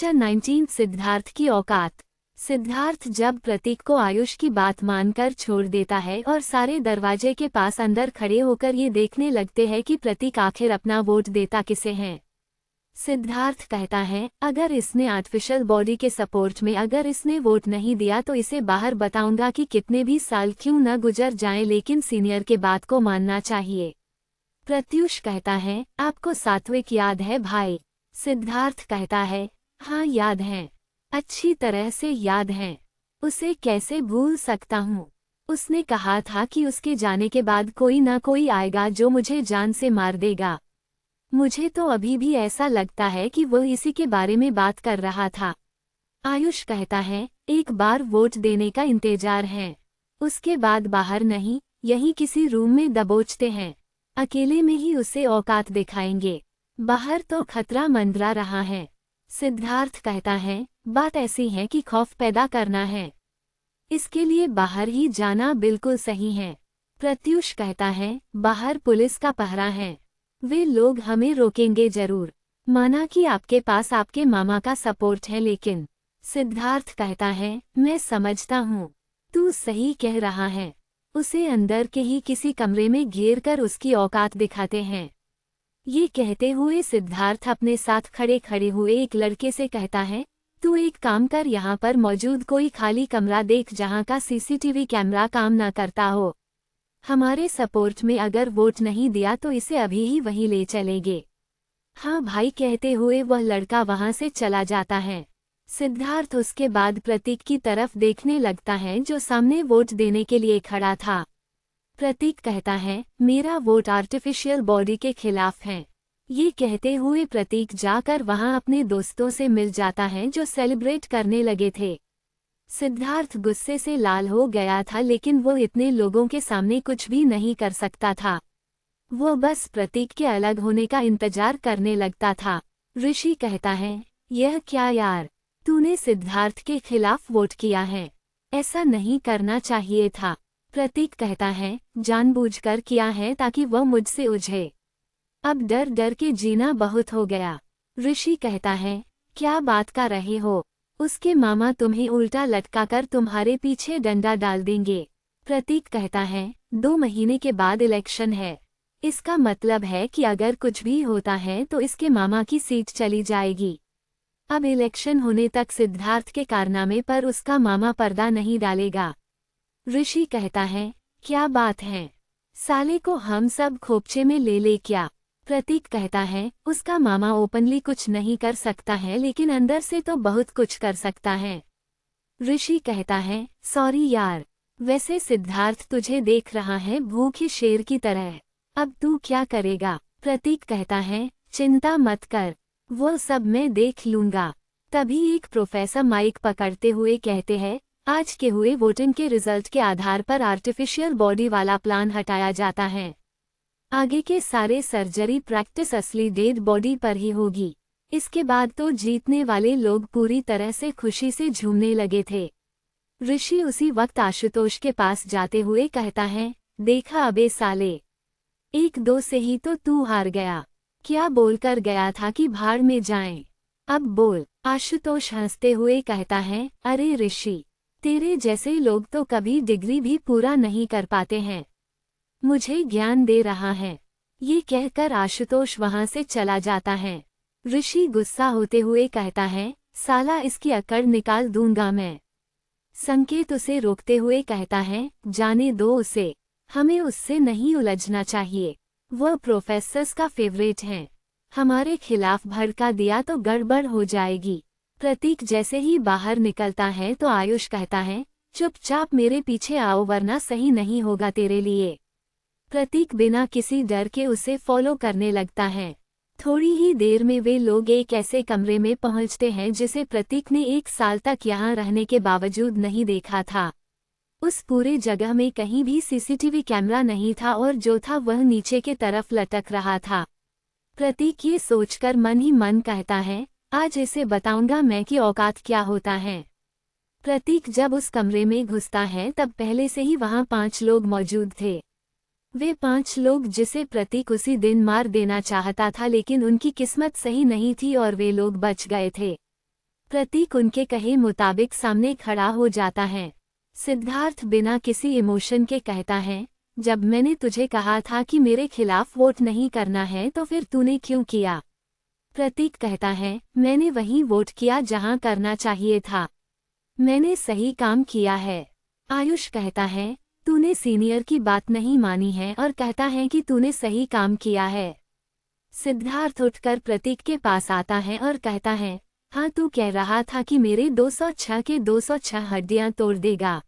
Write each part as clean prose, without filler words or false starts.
Chapter 19 Siddharth की औकात। सिद्धार्थ जब प्रतीक को आयुष की बात मानकर छोड़ देता है और सारे दरवाजे के पास अंदर खड़े होकर ये देखने लगते हैं कि प्रतीक आखिर अपना वोट देता किसे है। सिद्धार्थ कहता है, अगर इसने आर्टिफिशियल बॉडी के सपोर्ट में अगर इसने वोट नहीं दिया तो इसे बाहर बताऊंगा कि कितने भी साल क्यों न गुजर जाएं, लेकिन सीनियर के बात को मानना चाहिए। प्रत्युष कहता है, आपको सात्विक याद है भाई? सिद्धार्थ कहता है, हाँ याद है, अच्छी तरह से याद है, उसे कैसे भूल सकता हूँ। उसने कहा था कि उसके जाने के बाद कोई ना कोई आएगा जो मुझे जान से मार देगा। मुझे तो अभी भी ऐसा लगता है कि वो इसी के बारे में बात कर रहा था। आयुष कहता है, एक बार वोट देने का इंतजार है, उसके बाद बाहर नहीं, यहीं किसी रूम में दबोचते हैं, अकेले में ही उसे औकात दिखाएंगे, बाहर तो खतरा मंडरा रहा है। सिद्धार्थ कहता है, बात ऐसी है कि खौफ पैदा करना है, इसके लिए बाहर ही जाना बिल्कुल सही है। प्रत्युष कहता है, बाहर पुलिस का पहरा है, वे लोग हमें रोकेंगे जरूर। माना कि आपके पास आपके मामा का सपोर्ट है, लेकिन सिद्धार्थ कहता है, मैं समझता हूँ, तू सही कह रहा है। उसे अंदर के ही किसी कमरे में घेर कर उसकी औकात दिखाते हैं। ये कहते हुए सिद्धार्थ अपने साथ खड़े हुए एक लड़के से कहता है, तू एक काम कर, यहाँ पर मौजूद कोई खाली कमरा देख जहाँ का सीसीटीवी कैमरा काम न करता हो। हमारे सपोर्ट में अगर वोट नहीं दिया तो इसे अभी ही वहीं ले चलेंगे। हाँ भाई कहते हुए वह लड़का वहां से चला जाता है। सिद्धार्थ उसके बाद प्रतीक की तरफ देखने लगता है जो सामने वोट देने के लिए खड़ा था। प्रतीक कहता है, मेरा वोट आर्टिफिशियल बॉडी के खिलाफ है। ये कहते हुए प्रतीक जाकर वहां अपने दोस्तों से मिल जाता है जो सेलिब्रेट करने लगे थे। सिद्धार्थ गुस्से से लाल हो गया था, लेकिन वो इतने लोगों के सामने कुछ भी नहीं कर सकता था। वो बस प्रतीक के अलग होने का इंतजार करने लगता था। ऋषि कहता है, यह क्या यार, तूने सिद्धार्थ के खिलाफ वोट किया है, ऐसा नहीं करना चाहिए था। प्रतीक कहता है, जानबूझकर किया है ताकि वह मुझसे उलझे। अब डर डर के जीना बहुत हो गया। ऋषि कहता है, क्या बात कर रहे हो, उसके मामा तुम्हें उल्टा लटकाकर तुम्हारे पीछे डंडा डाल देंगे। प्रतीक कहता है, 2 महीने के बाद इलेक्शन है, इसका मतलब है कि अगर कुछ भी होता है तो इसके मामा की सीट चली जाएगी। अब इलेक्शन होने तक सिद्धार्थ के कारनामे पर उसका मामा पर्दा नहीं डालेगा। ऋषि कहता है, क्या बात है, साले को हम सब खोपचे में ले ले क्या? प्रतीक कहता है, उसका मामा ओपनली कुछ नहीं कर सकता है, लेकिन अंदर से तो बहुत कुछ कर सकता है। ऋषि कहता है, सॉरी यार, वैसे सिद्धार्थ तुझे देख रहा है भूखे शेर की तरह, अब तू क्या करेगा? प्रतीक कहता है, चिंता मत कर, वो सब मैं देख लूंगा। तभी एक प्रोफेसर माइक पकड़ते हुए कहते हैं, आज के हुए वोटिंग के रिजल्ट के आधार पर आर्टिफिशियल बॉडी वाला प्लान हटाया जाता है। आगे के सारे सर्जरी प्रैक्टिस असली डेड बॉडी पर ही होगी। इसके बाद तो जीतने वाले लोग पूरी तरह से खुशी से झूमने लगे थे। ऋषि उसी वक्त आशुतोष के पास जाते हुए कहता है, देखा अबे साले, 1-2 से ही तो तू हार गया, क्या बोलकर गया था कि भाड़ में जाएं? अब बोल। आशुतोष हंसते हुए कहता है, अरे ऋषि, तेरे जैसे लोग तो कभी डिग्री भी पूरा नहीं कर पाते हैं, मुझे ज्ञान दे रहा है। ये कहकर आशुतोष वहां से चला जाता है। ऋषि गुस्सा होते हुए कहता है, साला इसकी अकड़ निकाल दूंगा मैं। संकेत उसे रोकते हुए कहता है, जाने दो उसे, हमें उससे नहीं उलझना चाहिए, वह प्रोफेसर्स का फेवरेट है, हमारे खिलाफ भड़का दिया तो गड़बड़ हो जाएगी। प्रतीक जैसे ही बाहर निकलता है तो आयुष कहता है, चुपचाप मेरे पीछे आओ वरना सही नहीं होगा तेरे लिए। प्रतीक बिना किसी डर के उसे फॉलो करने लगता है। थोड़ी ही देर में वे लोग एक ऐसे कमरे में पहुंचते हैं जिसे प्रतीक ने 1 साल तक यहाँ रहने के बावजूद नहीं देखा था। उस पूरे जगह में कहीं भी सीसीटीवी कैमरा नहीं था और जो था वह नीचे के तरफ लटक रहा था। प्रतीक ये सोचकर मन ही मन कहता है, आज इसे बताऊंगा मैं कि औकात क्या होता है। प्रतीक जब उस कमरे में घुसता है तब पहले से ही वहां 5 लोग मौजूद थे। वे 5 लोग जिसे प्रतीक उसी दिन मार देना चाहता था, लेकिन उनकी किस्मत सही नहीं थी और वे लोग बच गए थे। प्रतीक उनके कहे मुताबिक सामने खड़ा हो जाता है। सिद्धार्थ बिना किसी इमोशन के कहता है, जब मैंने तुझे कहा था कि मेरे खिलाफ वोट नहीं करना है तो फिर तूने क्यों किया? प्रतीक कहता है, मैंने वहीं वोट किया जहां करना चाहिए था। मैंने सही काम किया है। आयुष कहता है, तूने सीनियर की बात नहीं मानी है और कहता है कि तूने सही काम किया है। सिद्धार्थ उठकर प्रतीक के पास आता है और कहता है, हाँ तू कह रहा था कि मेरे 206 के 206 हड्डियां तोड़ देगा।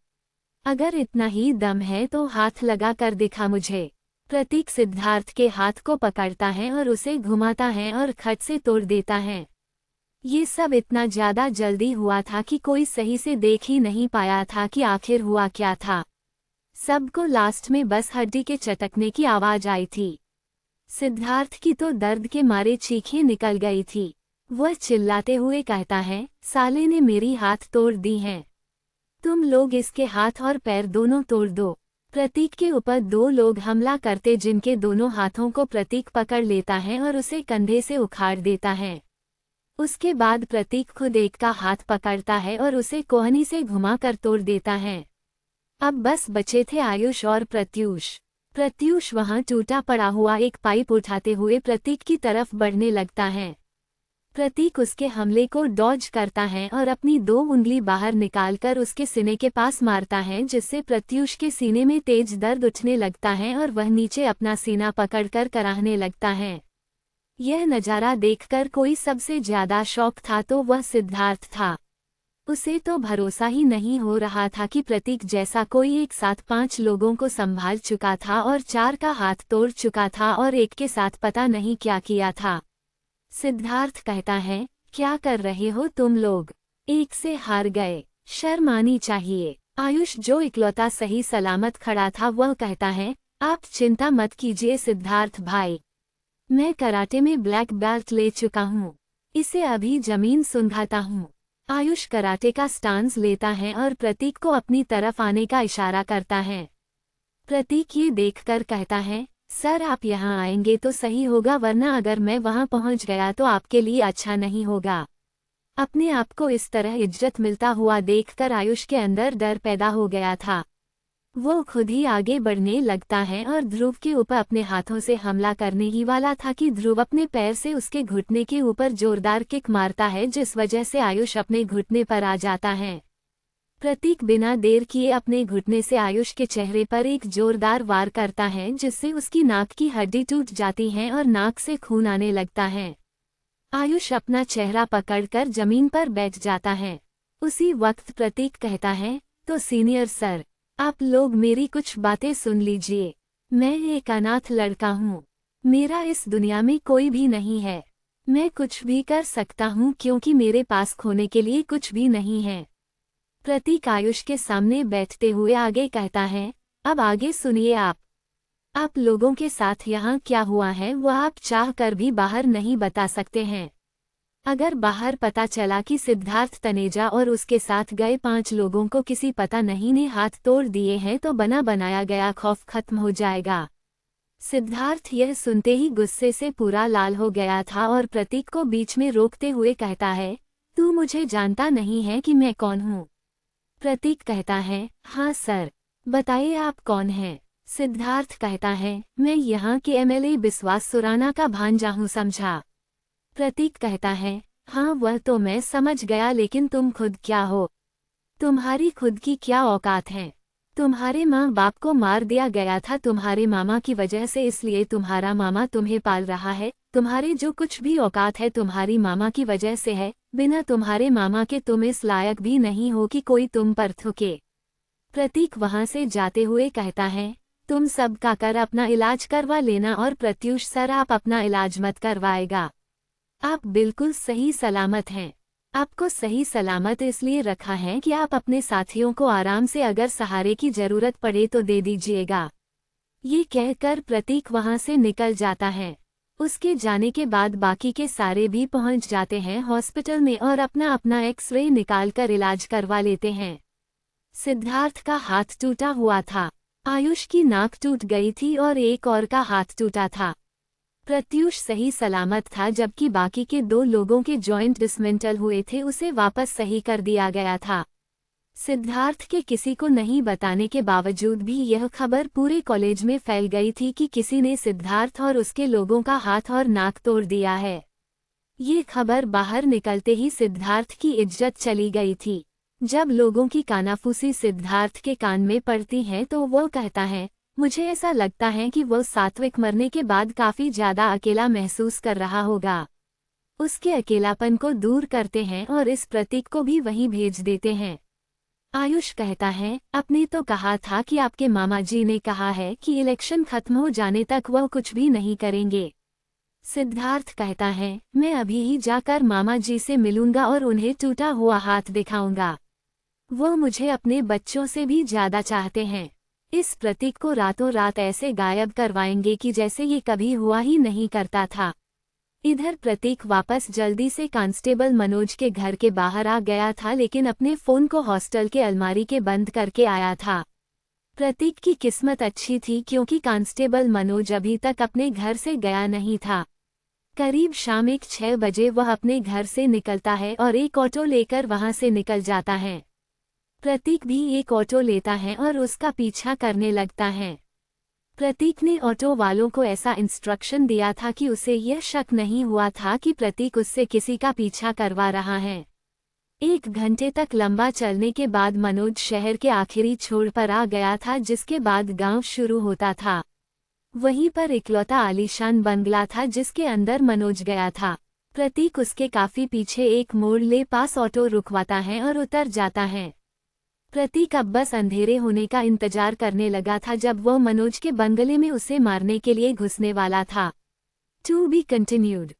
अगर इतना ही दम है तो हाथ लगा कर दिखा मुझे। प्रतीक सिद्धार्थ के हाथ को पकड़ता है और उसे घुमाता है और खट से तोड़ देता है। ये सब इतना ज्यादा जल्दी हुआ था कि कोई सही से देख ही नहीं पाया था कि आखिर हुआ क्या था। सबको लास्ट में बस हड्डी के चटकने की आवाज आई थी। सिद्धार्थ की तो दर्द के मारे चीखें निकल गई थी। वह चिल्लाते हुए कहता है, साले ने मेरी हाथ तोड़ दी हैं। तुम लोग इसके हाथ और पैर दोनों तोड़ दो। प्रतीक के ऊपर 2 लोग हमला करते जिनके दोनों हाथों को प्रतीक पकड़ लेता है और उसे कंधे से उखाड़ देता है। उसके बाद प्रतीक खुद एक का हाथ पकड़ता है और उसे कोहनी से घुमाकर तोड़ देता है। अब बस बचे थे आयुष और प्रत्यूष। प्रत्यूष वहां टूटा पड़ा हुआ एक पाइप उठाते हुए प्रतीक की तरफ बढ़ने लगता है। प्रतीक उसके हमले को डॉज करता है और अपनी 2 उंगली बाहर निकालकर उसके सीने के पास मारता है, जिससे प्रत्यूष के सीने में तेज दर्द उठने लगता है और वह नीचे अपना सीना पकड़कर कराहने लगता है। यह नज़ारा देखकर कोई सबसे ज्यादा शॉक था तो वह सिद्धार्थ था। उसे तो भरोसा ही नहीं हो रहा था कि प्रतीक जैसा कोई एक साथ 5 लोगों को संभाल चुका था और 4 का हाथ तोड़ चुका था और एक के साथ पता नहीं क्या किया था। सिद्धार्थ कहता है, क्या कर रहे हो तुम लोग? एक से हार गए, शर्म आनी चाहिए। आयुष जो इकलौता सही सलामत खड़ा था वह कहता है, आप चिंता मत कीजिए सिद्धार्थ भाई, मैं कराटे में ब्लैक बेल्ट ले चुका हूँ, इसे अभी जमीन सुंघाता हूँ। आयुष कराटे का स्टांस लेता है और प्रतीक को अपनी तरफ आने का इशारा करता है। प्रतीक ये देखकर कहता है, सर आप यहाँ आएंगे तो सही होगा, वरना अगर मैं वहाँ पहुँच गया तो आपके लिए अच्छा नहीं होगा। अपने आप को इस तरह इज्जत मिलता हुआ देखकर आयुष के अंदर डर पैदा हो गया था। वो खुद ही आगे बढ़ने लगता है और ध्रुव के ऊपर अपने हाथों से हमला करने ही वाला था कि ध्रुव अपने पैर से उसके घुटने के ऊपर जोरदार किक मारता है, जिस वजह से आयुष अपने घुटने पर आ जाता है। प्रतीक बिना देर किए अपने घुटने से आयुष के चेहरे पर एक जोरदार वार करता है, जिससे उसकी नाक की हड्डी टूट जाती है और नाक से खून आने लगता है। आयुष अपना चेहरा पकड़कर जमीन पर बैठ जाता है। उसी वक्त प्रतीक कहता है, तो सीनियर सर, आप लोग मेरी कुछ बातें सुन लीजिए। मैं एक अनाथ लड़का हूँ, मेरा इस दुनिया में कोई भी नहीं है। मैं कुछ भी कर सकता हूँ क्योंकि मेरे पास खोने के लिए कुछ भी नहीं है। प्रतीक आयुष के सामने बैठते हुए आगे कहता है, अब आगे सुनिए आप लोगों के साथ यहाँ क्या हुआ है वह आप चाह कर भी बाहर नहीं बता सकते हैं। अगर बाहर पता चला कि सिद्धार्थ तनेजा और उसके साथ गए 5 लोगों को किसी पता नहीं ने हाथ तोड़ दिए हैं तो बना बनाया गया खौफ खत्म हो जाएगा। सिद्धार्थ यह सुनते ही गुस्से से पूरा लाल हो गया था और प्रतीक को बीच में रोकते हुए कहता है, तू मुझे जानता नहीं है कि मैं कौन हूँ? प्रतीक कहता है, हाँ सर, बताइए आप कौन हैं? सिद्धार्थ कहता है, मैं यहाँ के एमएलए बिस्वास सुराना का भांजा हूँ, समझा? प्रतीक कहता है, हाँ वह तो मैं समझ गया, लेकिन तुम खुद क्या हो? तुम्हारी खुद की क्या औकात है? तुम्हारे माँ बाप को मार दिया गया था तुम्हारे मामा की वजह से, इसलिए तुम्हारा मामा तुम्हें पाल रहा है। तुम्हारे जो कुछ भी औकात है तुम्हारी मामा की वजह से है। बिना तुम्हारे मामा के तुम इस लायक भी नहीं हो कि कोई तुम पर थूके। प्रतीक वहां से जाते हुए कहता है, तुम सब का कर अपना इलाज करवा लेना और प्रत्यूष सर आप अपना इलाज मत करवाएगा। आप बिल्कुल सही सलामत हैं। आपको सही सलामत इसलिए रखा है कि आप अपने साथियों को आराम से अगर सहारे की जरूरत पड़े तो दे दीजिएगा। ये कहकर प्रतीक वहां से निकल जाता है। उसके जाने के बाद बाकी के सारे भी पहुंच जाते हैं हॉस्पिटल में और अपना अपना एक्सरे निकालकर इलाज करवा लेते हैं। सिद्धार्थ का हाथ टूटा हुआ था, आयुष की नाक टूट गई थी और एक और का हाथ टूटा था। प्रत्यूष सही सलामत था, जबकि बाकी के 2 लोगों के जॉइंट डिसमेंटल हुए थे, उसे वापस सही कर दिया गया था। सिद्धार्थ के किसी को नहीं बताने के बावजूद भी यह खबर पूरे कॉलेज में फैल गई थी कि किसी ने सिद्धार्थ और उसके लोगों का हाथ और नाक तोड़ दिया है। ये खबर बाहर निकलते ही सिद्धार्थ की इज्जत चली गई थी। जब लोगों की कानाफूसी सिद्धार्थ के कान में पड़ती है तो वो कहता है, मुझे ऐसा लगता है कि वो सात्विक मरने के बाद काफी ज्यादा अकेला महसूस कर रहा होगा। उसके अकेलापन को दूर करते हैं और इस प्रतीक को भी वहीं भेज देते हैं। आयुष कहता है, आपने तो कहा था कि आपके मामा जी ने कहा है कि इलेक्शन खत्म हो जाने तक वह कुछ भी नहीं करेंगे। सिद्धार्थ कहता है, मैं अभी ही जाकर मामा जी से मिलूंगा और उन्हें टूटा हुआ हाथ दिखाऊंगा। वो मुझे अपने बच्चों से भी ज्यादा चाहते हैं। इस प्रतीक को रातों रात ऐसे गायब करवाएंगे कि जैसे ये कभी हुआ ही नहीं करता था। इधर प्रतीक वापस जल्दी से कांस्टेबल मनोज के घर के बाहर आ गया था, लेकिन अपने फोन को हॉस्टल के अलमारी के बंद करके आया था। प्रतीक की किस्मत अच्छी थी क्योंकि कांस्टेबल मनोज अभी तक अपने घर से गया नहीं था। करीब शाम 6 बजे वह अपने घर से निकलता है और एक ऑटो लेकर वहां से निकल जाता है। प्रतीक भी एक ऑटो लेता है और उसका पीछा करने लगता है। प्रतीक ने ऑटो वालों को ऐसा इंस्ट्रक्शन दिया था कि उसे यह शक नहीं हुआ था कि प्रतीक उससे किसी का पीछा करवा रहा है। 1 घंटे तक लंबा चलने के बाद मनोज शहर के आखिरी छोर पर आ गया था, जिसके बाद गांव शुरू होता था। वहीं पर इकलौता आलीशान बंगला था जिसके अंदर मनोज गया था। प्रतीक उसके काफी पीछे एक मोड़ ले पास ऑटो रुकवाता है और उतर जाता है। प्रतीक अब बस अंधेरे होने का इंतजार करने लगा था जब वो मनोज के बंगले में उसे मारने के लिए घुसने वाला था। To be continued.